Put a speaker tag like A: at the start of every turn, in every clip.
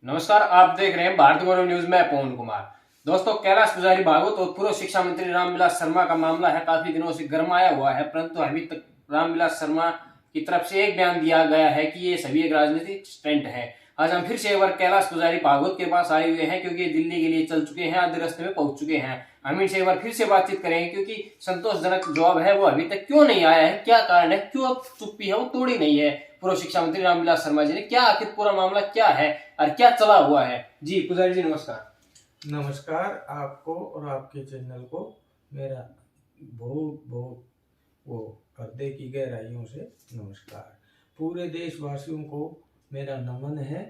A: नमस्कार, आप देख रहे हैं भारतीय गौरव न्यूज में पवन कुमार। दोस्तों, कैलाश पुजारी भागवत और पूर्व शिक्षा मंत्री रामविलास शर्मा का मामला है काफी दिनों से गरमाया हुआ है, परंतु अभी तक रामविलास शर्मा की तरफ से एक बयान दिया गया है कि ये सभी एक राजनीतिक स्टंट है। आज हम फिर से एक बार कैलाश पुजारी भागवत के पास आए हुए हैं क्योंकि ये दिल्ली के लिए चल चुके हैं, आधे रास्ते में पहुंच चुके हैं। हम इनसे एक बार फिर से बातचीत करेंगे क्योंकि संतोषजनक जवाब है वो अभी तक क्यों नहीं आया है, क्या कारण है, क्यों चुप्पी है वो तोड़ी नहीं है पूर्व शिक्षा मंत्री रामविलास शर्मा जी ने। क्या आखिर पूरा मामला क्या है और क्या चला हुआ है। जी पुजारी जी नमस्कार।
B: नमस्कार आपको और आपके चैनल को मेरा बहुत बहुत वो हृदय की गहराइयों से नमस्कार। पूरे देशवासियों को मेरा नमन है।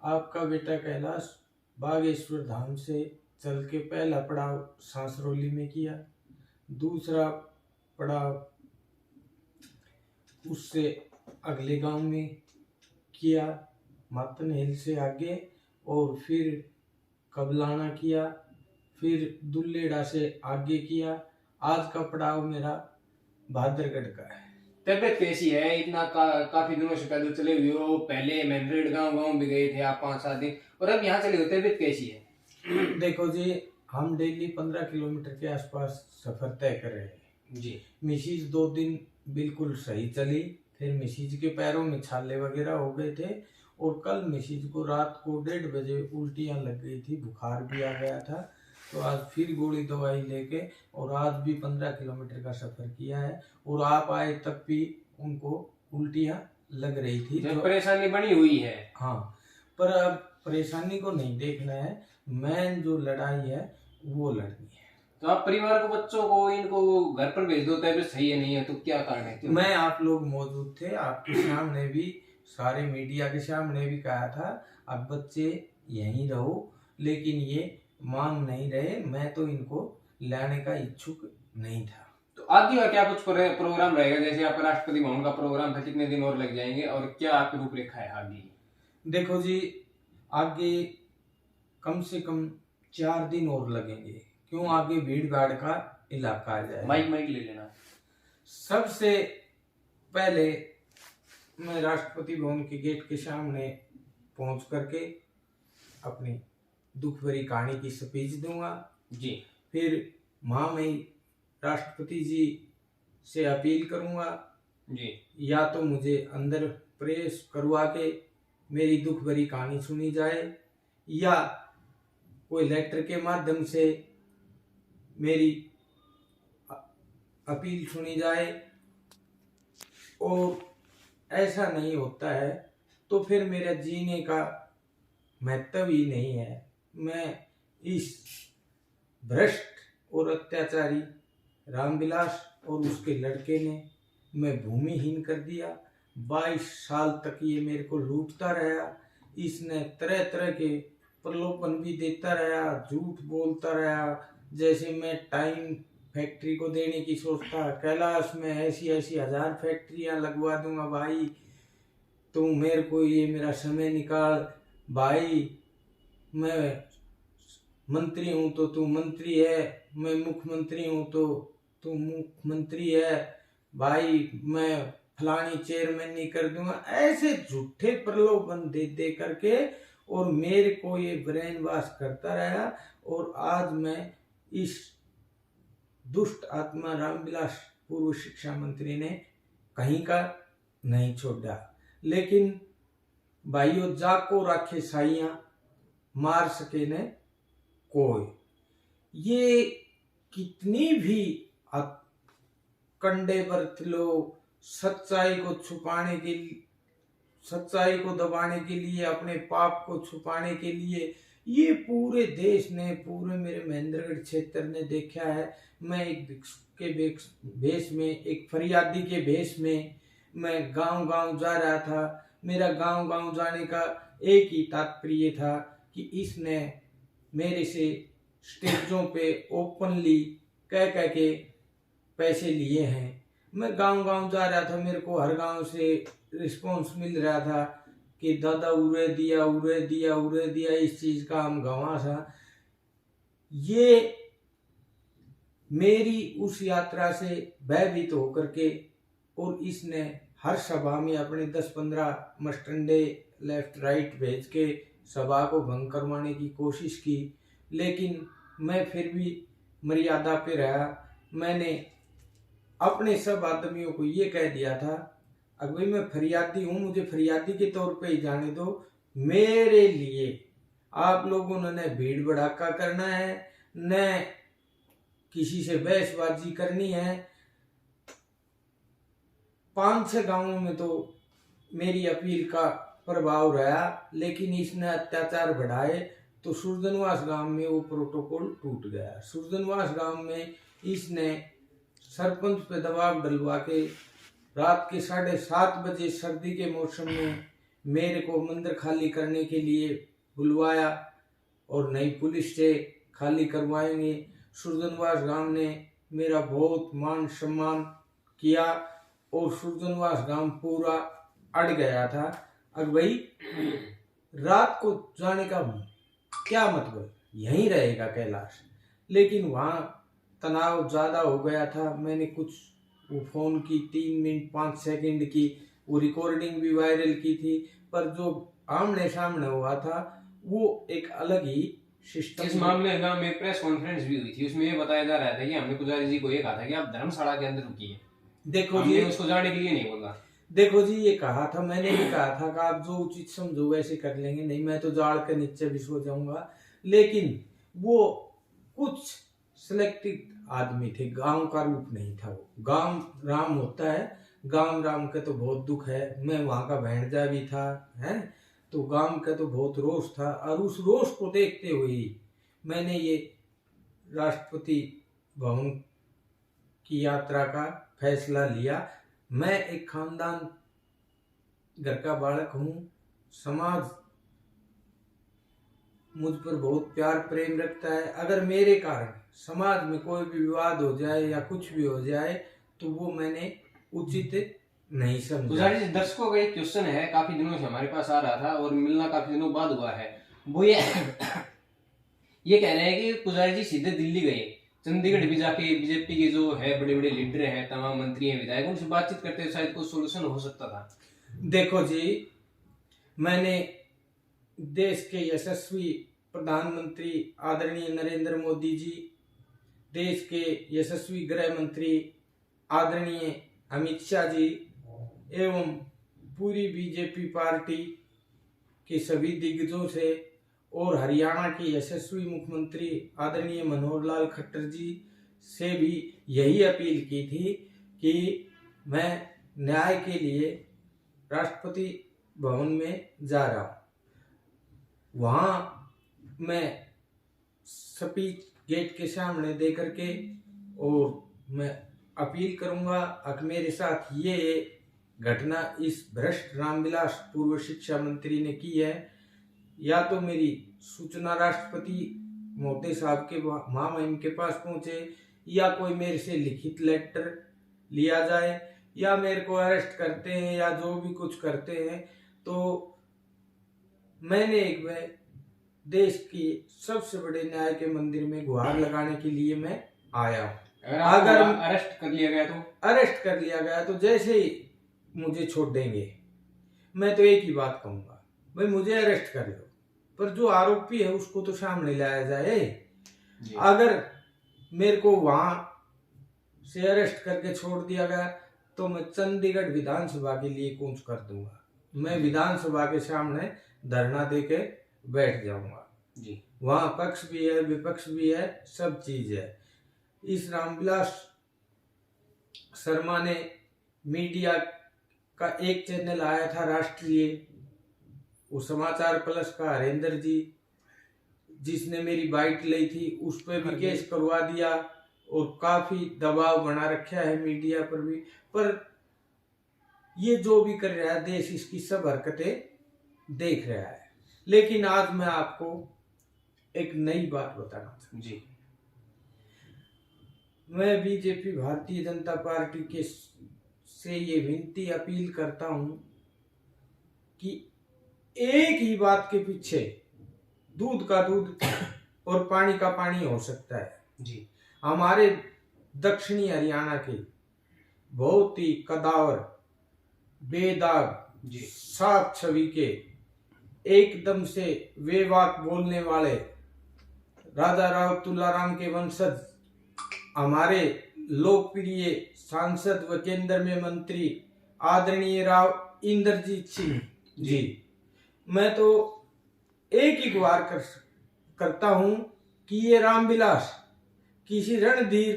B: आपका बेटा कैलाश बागेश्वर धाम से चल के पहला पड़ाव सांसरौली में किया, दूसरा पड़ाव उससे अगले गांव में किया, मातन हिल से आगे, और फिर कबलाना किया, फिर दुल्लेड़ा से आगे किया। आज का पड़ाव मेरा भादरगढ़ का है।
A: तबियत कैसी है? इतना काफी दिनों से पैदल चले हुए हो, पहले मैंड्रेड गांव गांव भी गए थे आप 5-7 दिन, और अब यहाँ चले हो, तबियत कैसी है?
B: देखो जी, हम डेली 15 किलोमीटर के आसपास सफर तय कर रहे हैं
A: जी।
B: मिशीज 2 दिन बिल्कुल सही चली, फिर मिशीज के पैरों में छाले वगैरह हो गए थे, और कल मिशीज को रात को 1:30 बजे उल्टियां लग गई थी, बुखार भी आ गया था। तो आज फिर गोली दवाई लेके और आज भी 15 किलोमीटर का सफर किया है, और आप आए तब भी उनको उल्टियां लग रही थी।
A: जो परेशानी बनी हुई है।
B: हाँ, पर अब परेशानी को नहीं देखना है, मेन जो लड़ाई है वो लड़नी है।
A: तो आप परिवार को, बच्चों को, इनको घर पर भेज दो, तबियत सही है नहीं है तो क्या कारण है? क्यों?
B: मैं आप लोग मौजूद थे, आपके सामने भी, सारे मीडिया के सामने भी कहा था अब बच्चे यहीं रहो, लेकिन ये मान नहीं रहे। मैं तो इनको लाने का इच्छुक नहीं था।
A: तो आगे का क्या कुछ प्रोग्राम रहेगा? जैसे आपका राष्ट्रपति भवन का प्रोग्राम था, कितने दिन और लग जाएंगे और क्या आपकी रूपरेखा है आगे?
B: देखो जी, आगे कम से कम 4 दिन और लगेंगे, क्यों? आगे भीड़ भाड़ का इलाका आ जाए।
A: माइक ले लेना।
B: सबसे पहले मैं राष्ट्रपति भवन के गेट के सामने पहुंच करके अपनी दुख भरी कहानी की स्पीच दूंगा
A: जी।
B: फिर महामहिम राष्ट्रपति जी से अपील करूंगा
A: जी।
B: या तो मुझे अंदर प्रवेश करवा के मेरी दुख भरी कहानी सुनी जाए, या कोई लेटर के माध्यम से मेरी अपील सुनी जाए। और ऐसा नहीं होता है तो फिर मेरा जीने का महत्व ही नहीं है। मैं इस भ्रष्ट और अत्याचारी रामविलास और उसके लड़के ने मैं भूमिहीन कर दिया। 22 साल तक ये मेरे को लूटता रहा। इसने तरह तरह के प्रलोभन भी देता रहा, झूठ बोलता रहा, जैसे मैं टाइम फैक्ट्री को देने की सोचता, कैलाश में ऐसी ऐसी 1000 फैक्ट्रियां लगवा दूंगा भाई, तुम मेरे को ये मेरा समय निकाल भाई, मैं मंत्री हूं तो तू मंत्री है, मैं मुख्यमंत्री हूं तो तू मुख्यमंत्री है भाई, मैं फलानी चेयरमैन नहीं कर दूंगा। ऐसे झूठे प्रलोभन दे दे करके और मेरे को ये ब्रेन वॉश करता रहा, और आज मैं इस दुष्ट आत्मा रामविलास पूर्व शिक्षा मंत्री ने कहीं का नहीं छोड़ा। लेकिन भाइयों, जाको राखे साइया, मार सके ने कोई। ये कितनी भी कंडे बरत लो, सच्चाई को छुपाने के लिए, सच्चाई को दबाने के लिए, अपने पाप को छुपाने के लिए, ये पूरे देश ने, पूरे मेरे महेंद्रगढ़ क्षेत्र ने देखा है। मैं एक भिक्षुक के भेष में, एक फरियादी के भेष में मैं गांव गांव जा रहा था। मेरा गांव गांव जाने का एक ही तात्पर्य था कि इसने मेरे से स्टेजों पे ओपनली कह कह के पैसे लिए हैं। मैं गांव गांव जा रहा था, मेरे को हर गांव से रिस्पांस मिल रहा था कि दादा उरे दिया उरे दिया उरे दिया, इस चीज का हम गवाह था। ये मेरी उस यात्रा से भयभीत होकर के, और इसने हर सभा में अपने 10-15 मस्टंडे लेफ्ट राइट भेज के सभा को भंग करवाने की कोशिश की, लेकिन मैं फिर भी मर्यादा पे रहा। मैंने अपने सब आदमियों को ये कह दिया था, अब भाई मैं फरियादी हूँ, मुझे फरियादी के तौर पे ही जाने दो। मेरे लिए आप लोगों ने न भीड़ भड़ाका करना है, न किसी से बहसबाजी करनी है। 5-6 गांवों में तो मेरी अपील का प्रभाव रहा, लेकिन इसने अत्याचार बढ़ाए तो सुरजनवास गांव में वो प्रोटोकॉल टूट गया। सुरजनवास गांव में इसने सरपंच पे दबाव डलवा के रात के 7:30 बजे सर्दी के मौसम में मेरे को मंदिर खाली करने के लिए बुलवाया और नई पुलिस से खाली करवाएंगे। सुरजनवास गांव ने मेरा बहुत मान सम्मान किया और सुरजनवास गांव पूरा अड़ गया था। अब भाई रात को जाने का क्या मतलब, यहीं रहेगा कैलाश। लेकिन वहाँ तनाव ज़्यादा हो गया था। मैंने कुछ वो फ़ोन की 3 मिनट 5 सेकंड की वो रिकॉर्डिंग भी वायरल की थी, पर जो आमने सामने हुआ था वो एक अलग ही सिस्टम।
A: इस मामले में एक प्रेस कॉन्फ्रेंस भी हुई थी, उसमें ये बताया जा रहा था कि हमने पुजारी जी को ये कहा था कि आप धर्मशाला के अंदर रुकिए।
B: देखो जी,
A: उसको जाने के लिए नहीं बोला।
B: देखो जी, ये कहा था, मैंने भी कहा था कि आप जो उचित समझो वैसे कर लेंगे, नहीं मैं तो जाड़ के नीचे भी सो जाऊंगा। लेकिन वो कुछ सिलेक्टेड आदमी थे, गांव का रूप नहीं था वो। गांव राम होता है, गांव राम के तो बहुत दुख है। मैं वहां का भैंजा भी था, है तो गांव का तो बहुत रोष था, और उस रोष को देखते हुए ही मैंने ये राष्ट्रपति भवन की यात्रा का फैसला लिया। मैं एक खानदान घर का बालक हूँ, समाज मुझ पर बहुत प्यार प्रेम रखता है। अगर मेरे कारण समाज में कोई भी विवाद हो जाए या कुछ भी हो जाए तो वो मैंने उचित नहीं समझा।
A: पुजारी जी, दर्शकों का एक क्वेश्चन है, काफी दिनों से हमारे पास आ रहा था और मिलना काफी दिनों बाद हुआ है। वो ये कह रहे हैं कि पुजारी जी सीधे दिल्ली गए, चंडीगढ़ भी जाके बीजेपी के जो है बड़े बड़े लीडर हैं, तमाम मंत्री हैं, विधायक, उनसे बातचीत करते शायद कुछ सोल्यूशन हो सकता था।
B: देखो जी, मैंने देश के यशस्वी प्रधानमंत्री आदरणीय नरेंद्र मोदी जी, देश के यशस्वी गृह मंत्री आदरणीय अमित शाह जी एवं पूरी बीजेपी पार्टी के सभी दिग्गजों से और हरियाणा के यशस्वी मुख्यमंत्री आदरणीय मनोहर लाल खट्टर जी से भी यही अपील की थी कि मैं न्याय के लिए राष्ट्रपति भवन में जा रहा हूँ। वहाँ मैं स्पीच गेट के सामने दे करके और मैं अपील करूँगा कि मेरे साथ ये घटना इस भ्रष्ट रामविलास पूर्व शिक्षा मंत्री ने की है, या तो मेरी सूचना राष्ट्रपति महोदय साहब के महामहिम के पास पहुंचे, या कोई मेरे से लिखित लेटर लिया जाए, या मेरे को अरेस्ट करते हैं या जो भी कुछ करते हैं। तो मैंने एक बार देश की सबसे बड़े न्याय के मंदिर में गुहार लगाने के लिए मैं आया हूँ। अगर
A: अरेस्ट कर लिया गया तो
B: जैसे ही मुझे छोड़ देंगे, मैं तो एक ही बात कहूंगा, भाई मुझे अरेस्ट कर लो, पर जो आरोपी है उसको तो सामने लाया जाए। अगर मेरे को वहां से अरेस्ट करके छोड़ दिया गया तो मैं चंडीगढ़ विधानसभा के लिए कूच कर दूंगा। मैं विधानसभा के सामने धरना देके बैठ जाऊंगा
A: जी।
B: वहां पक्ष भी है, विपक्ष भी है, सब चीज है। इस रामविलास शर्मा ने मीडिया का एक चैनल आया था राष्ट्रीय, वो समाचार प्लस का हरेंद्र जी, जिसने मेरी बाइट ली थी, उस पर भी केस करवा दिया और काफी दबाव बना रखा है मीडिया पर भी। पर ये जो भी कर रहा है देश इसकी सब हरकतें देख रहा है। लेकिन आज मैं आपको एक नई बात बताना चाहता हूं जी। मैं बीजेपी भारतीय जनता पार्टी के से ये विनती अपील करता हूं कि एक ही बात के पीछे दूध का दूध और पानी का पानी हो सकता है जी। हमारे दक्षिणी हरियाणा के बहुत ही कदावर, बेदाग, साफ छवि के एकदम से बेबाक बोलने वाले राजा राव तुलाराम के वंशज हमारे लोकप्रिय सांसद व केंद्र में मंत्री आदरणीय राव इंद्रजीत सिंह जी, मैं तो एक ही गुहार करता हूं कि ये रामविलास किसी रणधीर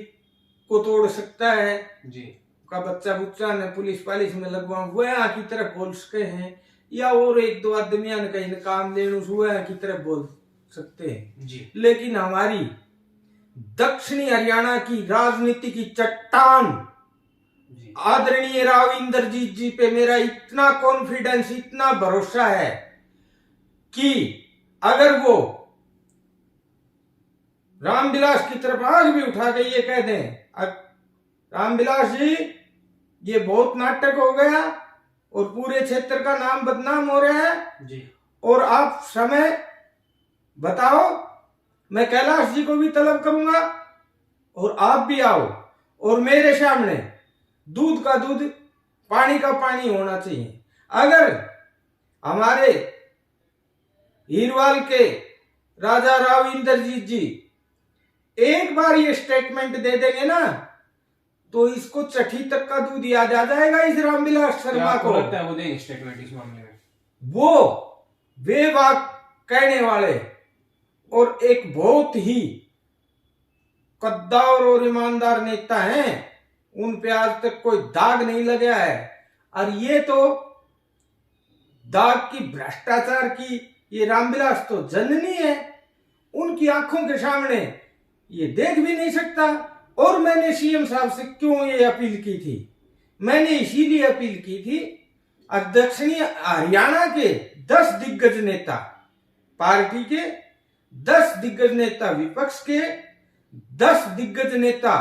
B: को तोड़ सकता है
A: जी
B: का बच्चा बुच्चा ने पुलिस पालिस में लगवा वह की तरफ बोल सके हैं, या और एक दो आदमिया ने कहीं काम लेने वह की तरफ बोल सकते हैं
A: जी।
B: लेकिन हमारी दक्षिणी हरियाणा की राजनीति की चट्टान आदरणीय राव इंद्रजीत जी पे मेरा इतना कॉन्फिडेंस, इतना भरोसा है कि अगर वो रामविलास की तरफ आग भी उठा के ये कह दें, रामविलास जी ये बहुत नाटक हो गया और पूरे क्षेत्र का नाम बदनाम हो रहा है
A: जी,
B: और आप समय बताओ, मैं कैलाश जी को भी तलब करूंगा और आप भी आओ और मेरे सामने दूध का दूध पानी का पानी होना चाहिए। अगर हमारे हीरवाल के राजा राव इंद्रजीत जी एक बार ये स्टेटमेंट दे देंगे ना तो इसको चठी तक का दूध याद आ जाएगा इस रामविलास शर्मा को।
A: लगता है वो देंगे स्टेटमेंट इस मामले में?
B: वो बेबाक कहने वाले और एक बहुत ही कद्दावर और ईमानदार नेता हैं, उन पे आज तक कोई दाग नहीं लगा है। और ये तो दाग की भ्रष्टाचार की ये रामविलास तो जननी है, उनकी आंखों के सामने ये देख भी नहीं सकता। और मैंने सीएम साहब से क्यों ये अपील की थी, मैंने इसीलिए अपील की थी, दक्षिणी हरियाणा के 10 दिग्गज नेता पार्टी के, 10 दिग्गज नेता विपक्ष के, 10 दिग्गज नेता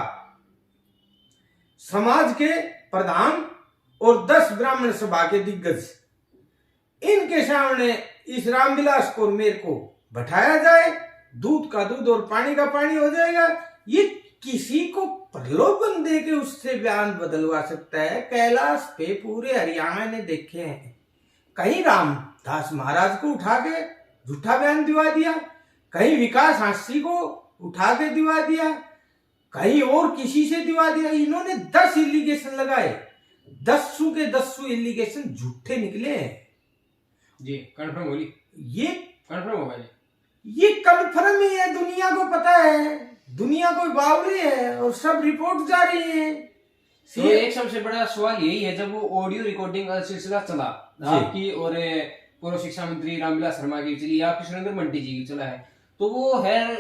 B: समाज के प्रधान और 10 ब्राह्मण सभा के दिग्गज, इनके सामने इस रामविलास को मेरे को बैठाया जाए, दूध का दूध और पानी का पानी हो जाएगा। ये किसी को प्रलोभन दे के उससे बयान बदलवा सकता है। कैलाश पे पूरे हरियाणा ने देखे हैं, कहीं रामदास महाराज को उठा के झूठा बयान दिवा दिया, कहीं विकास हांसी को उठा के दिवा दिया, कहीं और किसी से दिवा दिया। इन्होंने 10 एलिगेशन लगाए, 10 के 10 एलिगेशन झूठे निकले हैं
A: जी। कंफर्म होगी,
B: ये
A: कंफर्म होगा जी,
B: ये कंफर्म ही है, दुनिया को पता है, दुनिया कोई बावली है और सब रिपोर्ट जा रही है।
A: तो एक सबसे बड़ा सवाल यही है, जब वो ऑडियो रिकॉर्डिंग का सिलसिला चला आपकी और पूर्व शिक्षा मंत्री रामविलास शर्मा की चली, आपकी सुरेंद्र मंटी जी की चला है, तो वो है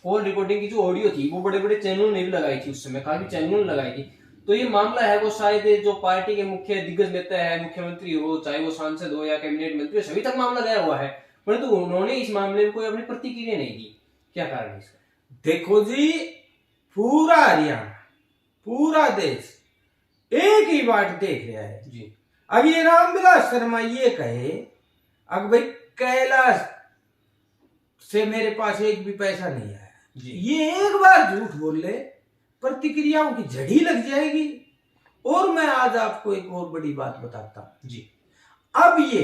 A: कॉल रिकॉर्डिंग की जो ऑडियो थी वो बड़े बड़े चैनलों ने भी लगाई थी, उस समय काफी चैनलों ने लगाई थी। तो ये मामला है वो शायद जो पार्टी के मुख्य दिग्गज नेता है, मुख्यमंत्री हो, चाहे वो सांसद हो या कैबिनेट मंत्री हो, सभी तक मामला गया हुआ है, परंतु उन्होंने इस मामले में कोई अपनी प्रतिक्रिया नहीं दी। क्या कारण है इसका? देखो जी, पूरा हरियाणा, पूरा देश एक ही बात देख रहा है जी। अब ये रामविलास शर्मा ये कहे अब भाई कैलाश से मेरे पास एक भी पैसा नहीं आया जी, ये एक बार झूठ बोल ले, प्रतिक्रियाओं की झड़ी लग जाएगी। और मैं आज आपको एक और बड़ी बात बताता हूं जी। अब ये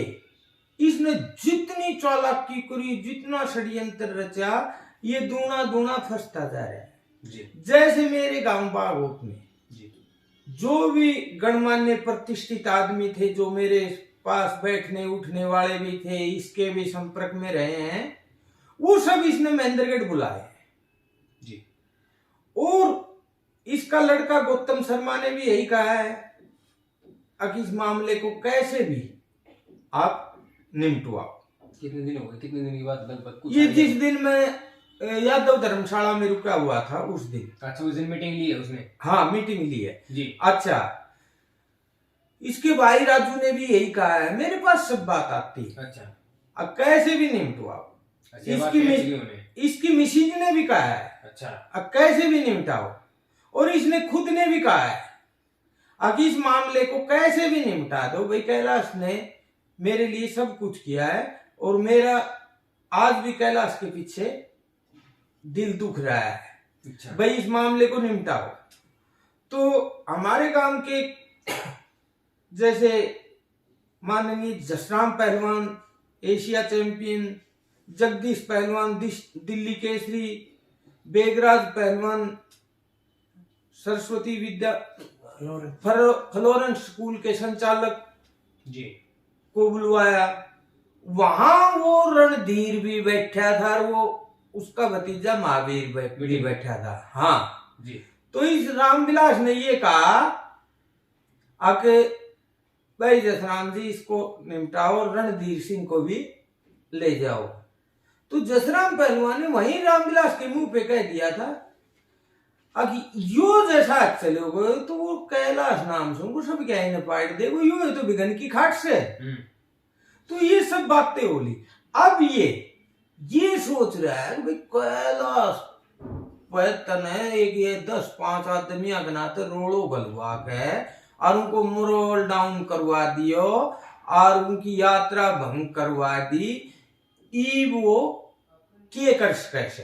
A: इसने जितनी चालाकी करी, जितना षड्यंत्र रचा, ये दूना दूना फंसता जा रहा है जी। जैसे मेरे गांव बागोत में जी, जो भी गणमान्य प्रतिष्ठित आदमी थे, जो मेरे पास बैठने उठने वाले भी थे, इसके भी संपर्क में रहे हैं, वो सब इसने महेंद्रगढ़ बुलाए जी। और इसका लड़का गौतम शर्मा ने भी यही कहा है कि इस मामले को कैसे भी आप निपटवाओ। कितने दिन हो गए, कितने दिन की बात कुछ?
B: ये जिस दिन मैं यादव धर्मशाला में रुका हुआ था उस दिन।
A: अच्छा, उस दिन मीटिंग ली है उसने? हाँ,
B: मीटिंग ली है
A: जी।
B: अच्छा, इसके भाई राजू ने भी यही कहा है, मेरे पास सब बात आती है। अच्छा, अब कैसे भी निपटवाओ। इसकी मिसिज ने भी कहा है, अच्छा, अब कैसे भी निपटाओ। और इसने खुद ने भी कहा है अब इस मामले को कैसे भी निपटा दो। भाई कैलाश ने मेरे लिए सब कुछ किया है और मेरा आज भी कैलाश के पीछे दिल दुख रहा है। अच्छा। भाई इस मामले को निपटाओ। तो हमारे गांव के जैसे माननीय जसराम पहलवान एशिया चैंपियन, जगदीश पहलवान दिल्ली केसरी, बेगराज पहलवान सरस्वती विद्या फ्लोरेंस स्कूल के संचालक
A: जी
B: को बुलवाया। वहां वो रणधीर भी बैठा था और वो उसका भतीजा महावीर भी बैठा था। हाँ
A: जी।
B: तो इस रामविलास ने ये कहा आके भाई जसराम जी इसको निपटाओ और रणधीर सिंह को भी ले जाओ। तो जसराम पहलवान ने वहीं रामविलास के मुंह पे कह दिया था अगर यो जैसा चले गए तो वो कैलाश नाम से उनको सब क्या ही पाट दे यो है तो बिगन की खाट से। तो ये सब बातें होली। अब ये सोच रहा है कि भाई कैलाश पैतन है एक ये 10-5 आदमी अगनाते रोड़ो गलवा के और उनको मोरल डाउन करवा दियो और उनकी यात्रा भंग करवा दी। ई वो के कर कैसे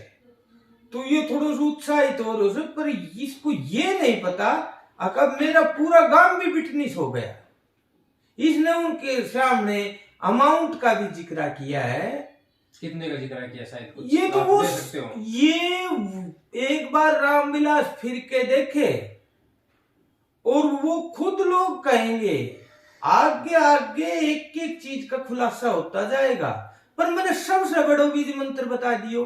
B: तो ये थोड़ा सा उत्साहित हो रहे पर इसको ये नहीं पता अब मेरा पूरा गांव भी बिटनिस हो गया। इसने उनके सामने अमाउंट का भी जिक्र किया है।
A: कितने का जिक्र किया शायद कुछ
B: ये तो वो
A: दे सकते हो।
B: ये एक बार रामविलास फिर के देखे और वो खुद लोग कहेंगे आगे आगे एक एक चीज का खुलासा होता जाएगा। पर मैंने सबसे बड़ा बीज मंत्र बता दियो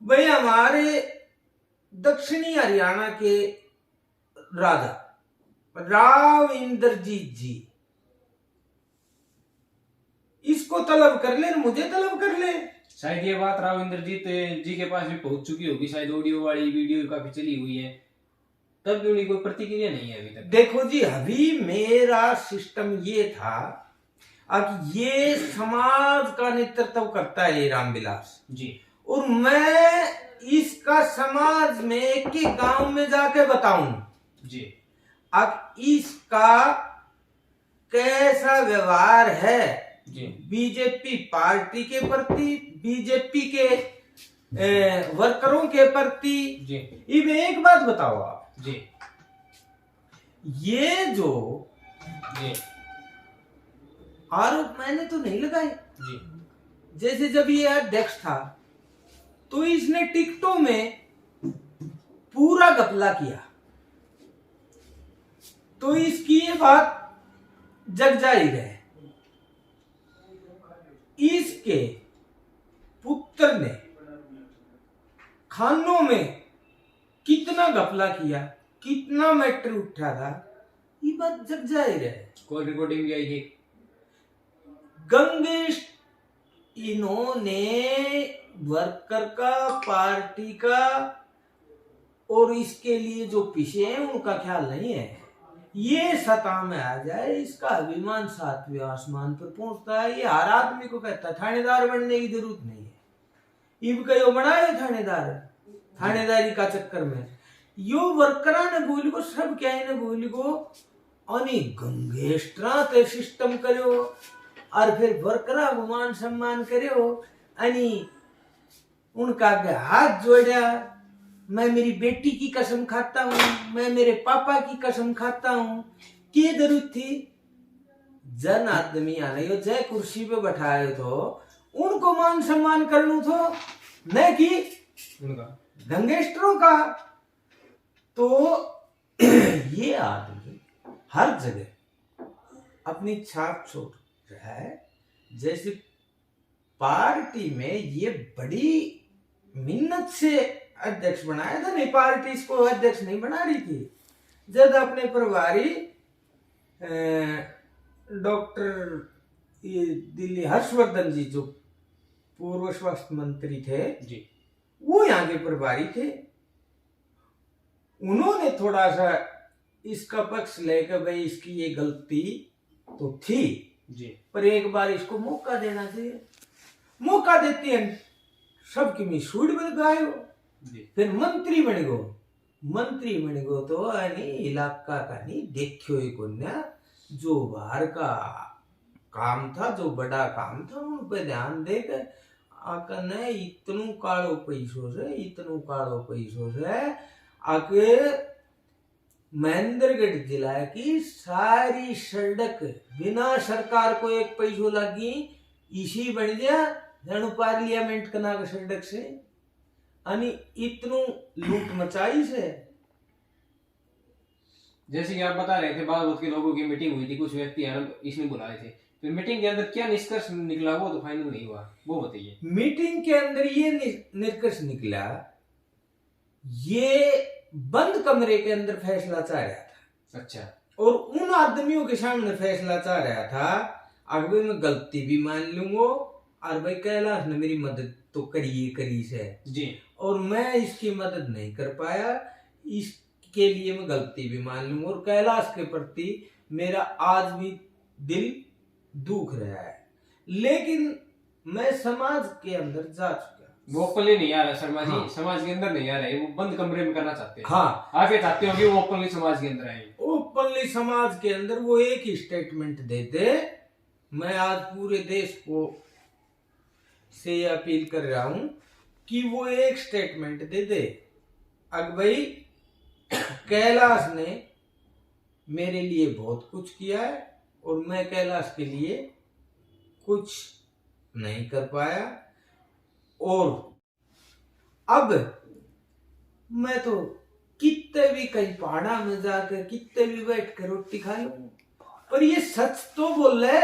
B: भाई हमारे दक्षिणी हरियाणा के राजा राव इंद्रजीत जी इसको तलब कर ले मुझे तलब कर ले।
A: शायद ये बात राव इंद्रजीत जी के पास भी पहुंच चुकी होगी, शायद ऑडियो वाली वीडियो काफी चली हुई है, तब भी उन्हें कोई प्रतिक्रिया नहीं है अभी तक।
B: देखो जी अभी मेरा सिस्टम ये था अब ये समाज का नेतृत्व करता है ये रामविलास
A: जी
B: और मैं इसका समाज में एक गांव में जाके बताऊं
A: जी
B: अब इसका कैसा व्यवहार है
A: जी
B: बीजेपी पार्टी के प्रति बीजेपी के वर्करों के प्रति
A: जी।
B: इब एक बात बताओ आप
A: जी
B: ये जो
A: जी
B: आरोप मैंने तो नहीं लगाए।
A: जी
B: जैसे जब ये अध्यक्ष था तो इसने टिकटों में पूरा घपला किया तो इसकी ये बात जग जाहिर है। इसके पुत्र ने खानों में कितना घपला किया कितना मैटर उठा था ये बात जग जाहिर है।
A: कोई रिकॉर्डिंग भी आई थी
B: गंगेश इन्होंने वर्कर का पार्टी का और इसके लिए जो पीछे हैं उनका ख्याल नहीं है। ये सता में आ जाए इसका अभिमान 7वें आसमान पर पहुंचता है। ये हर आदमी को कहता है थानेदार बनने की जरूरत नहीं है। इब कयो बनाए थानेदार थानेदारी का चक्कर में यो वर्करा ने बोली को सब क्या ने बोली को अनि गंगेस्ट्रा ते सिस्टम करो और फिर वर्करा मान सम्मान करो अनि उनका हाथ जोड़ा। मैं मेरी बेटी की कसम खाता हूं मैं मेरे पापा की कसम खाता हूं की जरूरत थी। जन आदमी आने यो जय कुर्सी पे बैठाए तो उनको मान सम्मान करना तो न कि
A: उनका
B: गंगेस्टरों का। तो ये आदमी हर जगह अपनी छाप छोड़ रहा है। जैसे पार्टी में ये बड़ी मिन्नत से अध्यक्ष बनाया था नहीं पार्टी इसको अध्यक्ष नहीं बना रही थी। जब अपने प्रभारी डॉक्टर दिल्ली हर्षवर्धन जी जो पूर्व स्वास्थ्य मंत्री थे
A: जी
B: वो यहाँ के प्रभारी थे। उन्होंने थोड़ा सा इसका पक्ष लेकर भाई इसकी ये गलती तो थी
A: जी
B: पर एक बार इसको मौका देना चाहिए। मौका देते हैं सबकी मिसूड़ बन गए हो फिर मंत्री बन गो तो नहीं इलाका का नहीं देखियो एक जो बाहर का काम था जो बड़ा काम था उन पे ध्यान देकर आकने इतनू कालो पैसों से आके महेंद्रगढ़ जिला की सारी सड़क बिना सरकार को एक पैसों लगी इसी बन गया जानु पार्लियामेंट कना के सड़क से अनि इतनु लूट मचाई से।
A: जैसे कि आप बता रहे थे बागवत के लोगों की मीटिंग हुई थी, कुछ व्यक्ति इसमें बुलाए थे, फिर मीटिंग के अंदर क्या निष्कर्ष निकला वो तो फाइनल नहीं हुआ, वो बताइए।
B: मीटिंग के अंदर ये निष्कर्ष निकला, ये बंद कमरे के अंदर फैसला चाह रहा था।
A: अच्छा।
B: और उन आदमियों के सामने फैसला चाह रहा था, अगर मैं गलती भी मान लूंगा और भाई कैलाश ने मेरी मदद तो करी से
A: जी,
B: और मैं इसकी मदद नहीं कर पाया, इसके लिए मैं गलती भी मान लूंगा और कैलाश के प्रति मेरा आज भी दिल दुख रहा है, लेकिन मैं समाज के अंदर जा चुका।
A: वो ओपनली नहीं आ रहा शर्मा जी।
B: हाँ।
A: समाज के अंदर नहीं आ रहा है, वो बंद कमरे में करना चाहते हैं।
B: हाँ,
A: आगे चाहते हो कि वो ओपनली समाज के अंदर आए।
B: ओपनली समाज के अंदर वो एक ही स्टेटमेंट देते। मैं आज पूरे देश को से अपील कर रहा हूं कि वो एक स्टेटमेंट दे दे, अग भाई कैलाश ने मेरे लिए बहुत कुछ किया है और मैं कैलाश के लिए कुछ नहीं कर पाया, और अब मैं तो कितने भी कहीं पहाड़ा में जाकर कितने भी बैठ कर रोटी खा लूं, पर ये सच तो बोले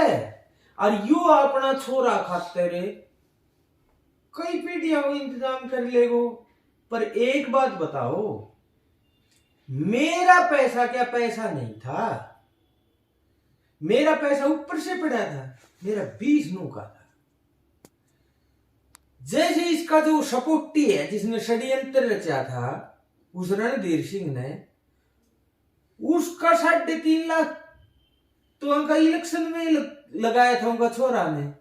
B: और यू अपना छोरा खाते रे कई पीढ़ियां वो इंतजाम कर लेगो। पर एक बात बताओ, मेरा पैसा क्या पैसा नहीं था, मेरा पैसा ऊपर से पड़ा था, मेरा 20 नू का था। जैसे इसका जो सपोर्टी है जिसने षड्यंत्र रचा था उस रणधीर सिंह ने, उसका 3.5 लाख तो उनका इलेक्शन में लगाया था उनका छोरा ने,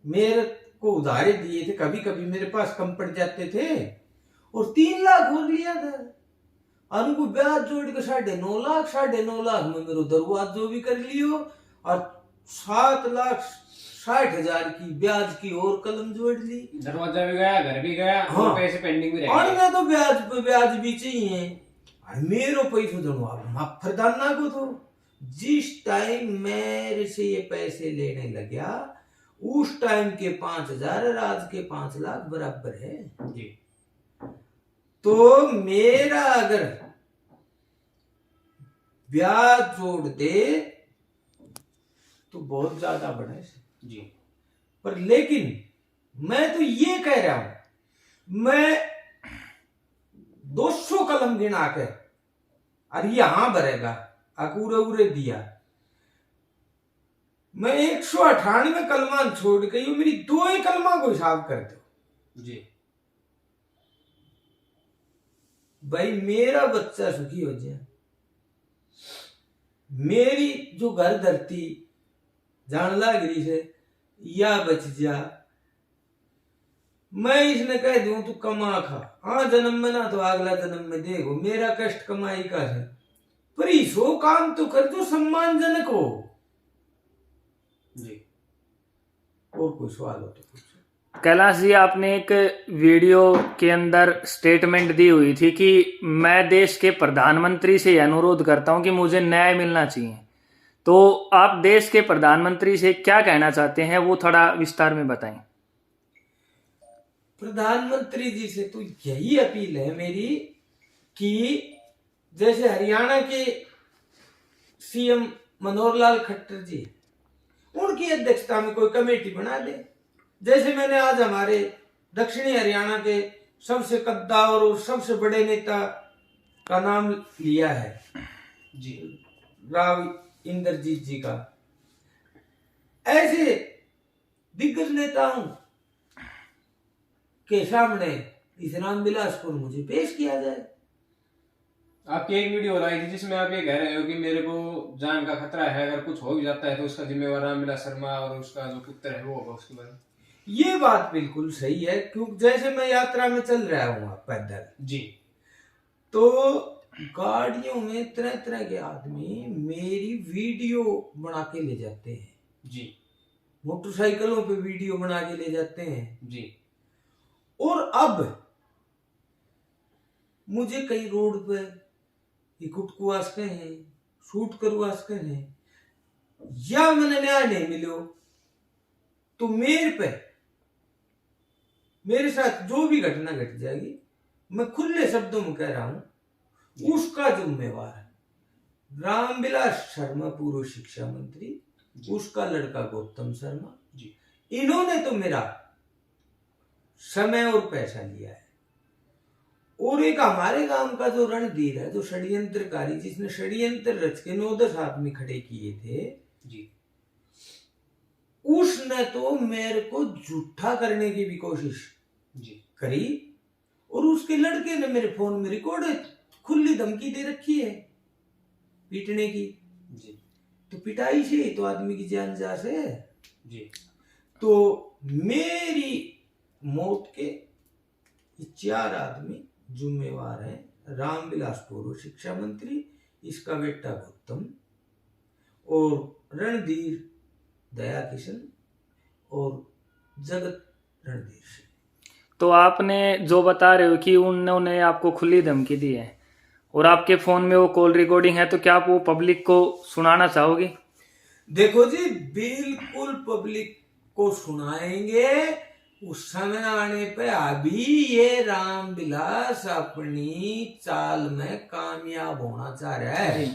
B: मेरे को उधारे दिए थे, कभी कभी मेरे पास कम पड़ जाते थे और 3 लाख और लिया था, और उनको ब्याज जोड़ के 9.5 लाख में मेरे दरवाज जो भी कर लियो और 7,60,000 की ब्याज की और कलम जोड़ ली,
A: दरवाजा भी गया, घर भी गया।
B: हाँ।
A: और पैसे पेंडिंग भी रह
B: और
A: गए।
B: मैं तो ब्याज भी चाहिए और मेरे पैसे दोनों माफरदाना को तो जिस टाइम मेरे से ये पैसे लेने लगा उस टाइम के 5,000 और आज के 5 लाख बराबर है
A: जी।
B: तो मेरा अगर ब्याज जोड़ दे तो बहुत ज्यादा बढ़े
A: जी।
B: पर, लेकिन मैं तो ये कह रहा हूं, मैं 200 कलम गिना के और यहां भरेगा अकूरे उरे दिया, मैं 198 कलमा छोड़ के मेरी 2 ही कलमा को हिसाब कर दो
A: जी।
B: भाई, मेरा बच्चा सुखी हो जाए, मेरी जो घर धरती जानला गिरी से या बच जा, मैं इसने कह दूं तू कमा खा, हाँ जन्म में ना तो अगला जन्म में देखो, मेरा कष्ट कमाई का है, पर इसो काम तो कर जो सम्मानजनक हो।
A: जी।
B: और कोई सवाल हो तो पूछो।
C: कैलाश जी, आपने एक वीडियो के अंदर स्टेटमेंट दी हुई थी कि मैं देश के प्रधानमंत्री से अनुरोध करता हूं कि मुझे न्याय मिलना चाहिए, तो आप देश के प्रधानमंत्री से क्या कहना चाहते हैं वो थोड़ा विस्तार में बताएं।
B: प्रधानमंत्री जी से तो यही अपील है मेरी कि जैसे हरियाणा के सीएम मनोहर लाल खट्टर जी, उनकी अध्यक्षता में कोई कमेटी बना दे, जैसे मैंने आज हमारे दक्षिणी हरियाणा के सबसे कद्दावर और सबसे बड़े नेता का नाम लिया है
A: जी,
B: राव इंद्रजीत जी का, ऐसे दिग्गज नेताओं के सामने इस रामविलास को मुझे पेश किया जाए।
A: आपकी एक वीडियो हो रही थी जिसमें आप ये कह रहे हो कि मेरे को जान का खतरा है, अगर कुछ हो भी जाता है तो उसका जिम्मेवार रामविलास शर्मा और उसका जो पुत्र है वो होगा, उसके बारे में।
B: ये बात बिल्कुल सही है, क्योंकि जैसे मैं यात्रा में चल रहा हूँ पैदल
A: जी,
B: तो गाड़ियों में तरह तरह के आदमी मेरी वीडियो बना के ले जाते हैं
A: जी,
B: मोटरसाइकिलों पे वीडियो बना के ले जाते हैं
A: जी,
B: और अब मुझे कई रोड पे ये कुटकू आस्ते हैं, शूट करू आस्ते हैं, या मैंने न्याय नहीं मिलो तो मेरे साथ जो भी घटना घट जाएगी, मैं खुले शब्दों में कह रहा हूं, उसका जिम्मेवार है रामविलास शर्मा, पूर्व शिक्षा मंत्री, उसका लड़का गौतम शर्मा जी। इन्होंने तो मेरा समय और पैसा लिया है। और एक हमारे गांव का जो रणधीर है, जो षड्यंत्रकारी, जिसने षड्यंत्र रच के 9-10 आदमी खड़े किए थे जी, उसने तो मेरे को झूठा करने की भी कोशिश जी करी। और उसके लड़के ने मेरे फोन में रिकॉर्ड खुली धमकी दे रखी है पीटने की जी। तो पिटाई से तो आदमी की जान जा से जी। तो मेरी मौत के 4 आदमी जिम्मेवार हैं। रामविलास पूर्व शिक्षा मंत्री, इसका बेटा गौतम, और रणधीर दया किशन, और जगत रणधीर सिंह।
C: तो आपने जो बता रहे हो कि उन्होंने आपको खुली धमकी दी है और आपके फोन में वो कॉल रिकॉर्डिंग है, तो क्या आप वो पब्लिक को सुनाना चाहोगे?
B: देखो जी, बिल्कुल पब्लिक को सुनाएंगे। उस समय आने पे अभी ये रामविलास अपनी चाल में कामयाब होना चाह रहा है।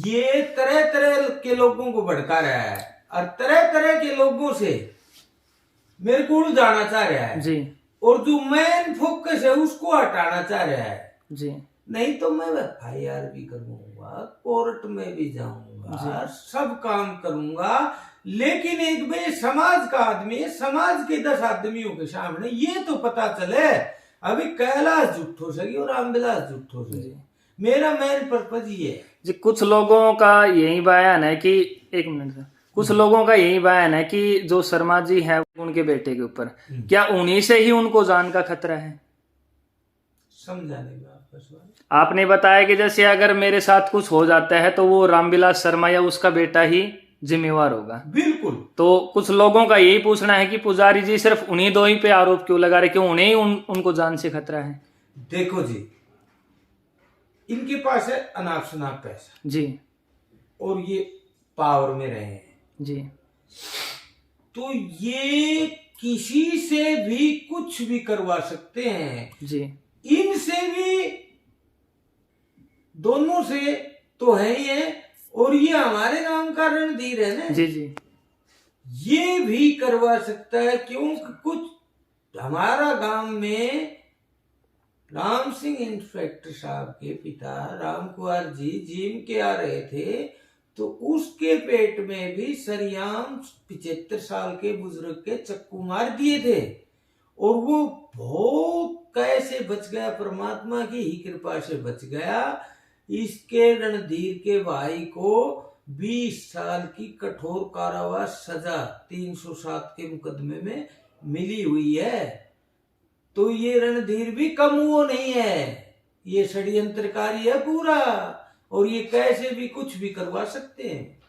B: ये तरह तरह के लोगों को भड़का रहा है और तरह तरह के लोगों से मेरे को उलझाना चाह रहा है जी। और जो मेन फोकस है उसको हटाना चाह रहा है जी। नहीं तो मैं FIR भी करूंगा, कोर्ट में भी जाऊंगा, सब काम करूंगा, लेकिन एक भाई समाज का आदमी है, समाज के 10 आदमियों के सामने ये तो पता चले अभी कैलाश झूठो सही और रामविलास झूठो सही। मेरा मेन पर्पज ये है
C: जी। कुछ लोगों का यही बयान है कि, एक मिनट सर, कुछ लोगों का यही बयान है कि जो शर्मा जी है उनके बेटे के ऊपर, क्या उन्हीं से ही उनको जान का खतरा है?
B: समझाने में आपका सवाल।
C: आपने बताया कि जैसे अगर मेरे साथ कुछ हो जाता है तो वो रामविलास शर्मा या उसका बेटा ही जिम्मेवार होगा।
B: बिल्कुल।
C: तो कुछ लोगों का यही पूछना है कि पुजारी जी सिर्फ उन्हीं 2 ही पे आरोप क्यों लगा रहे, क्यों उन्हें ही उनको जान से खतरा है?
B: देखो जी, इनके पास है अनाप शनाप पैसा
C: जी,
B: और ये पावर में रहे हैं
C: जी,
B: तो ये किसी से भी कुछ भी करवा सकते हैं जी। इनसे भी, दोनों से तो है ही है, और ये हमारे गांव का रणधीर है ना
C: जी जी,
B: ये भी करवा सकता है। क्योंकि कुछ हमारा गांव में राम सिंह इंस्पेक्टर साहब के पिता राम कुमार जी जिम के आ रहे थे, तो उसके पेट में भी सरियाम 75 साल के बुजुर्ग के चक्कू मार दिए थे, और वो बहुत कैसे बच गया, परमात्मा की ही कृपा से बच गया। इसके रणधीर के भाई को 20 साल की कठोर कारावास सजा 307 के मुकदमे में मिली हुई है। तो ये रणधीर भी कम वो नहीं है, ये षड्यंत्रकारी है पूरा, और ये कैसे भी कुछ भी करवा सकते हैं।